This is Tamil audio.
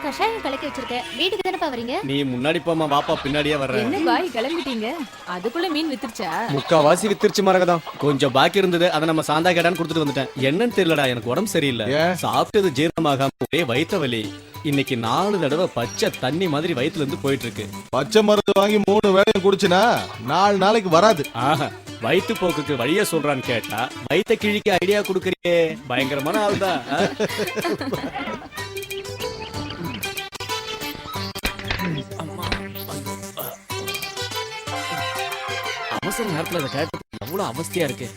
கஷாயம் கலக்கி வச்சிருக்கேன். வீட்டுக்கு தானே வரீங்க? நீ முன்னாடி போமா, வாப்பா பின்னாடியே வர்ற. என்ன பாய் கிளம்பிட்டீங்க? அதுக்குள்ள மீன் வித்துருச்சா? முக்காவாசி வித்துருச்சு மரகதம். கொஞ்சம் பாக்கி இருந்தது, அதை நம்ம சாந்தா கேடான்னு கொடுத்துட்டு வந்துட்டேன். என்னன்னு தெரியலடா, எனக்கு உடம்பு சரியில்லை. சாப்பிட்டது ஜீரணமாகாம ஒரே வயித்த வலி. இன்னைக்கு 4 தடவை பச்சை தண்ணி மாதிரி வயித்துல இருந்து போயிட்டு இருக்கு. பச்சை மருந்து வாங்கி 3 வேளையும் குடிச்சுனா 4 நாளைக்கு வராது. வயிற்று போக்குக்கு வழிய சொல்றான்னு கேட்டா வயித்த கிழிக்க ஐடியா குடுக்கறியே, பயங்கரமான ஆள்தான். அவசர நேரத்துல அதை கேட்டு எவ்வளவு அவஸ்தையா இருக்கு.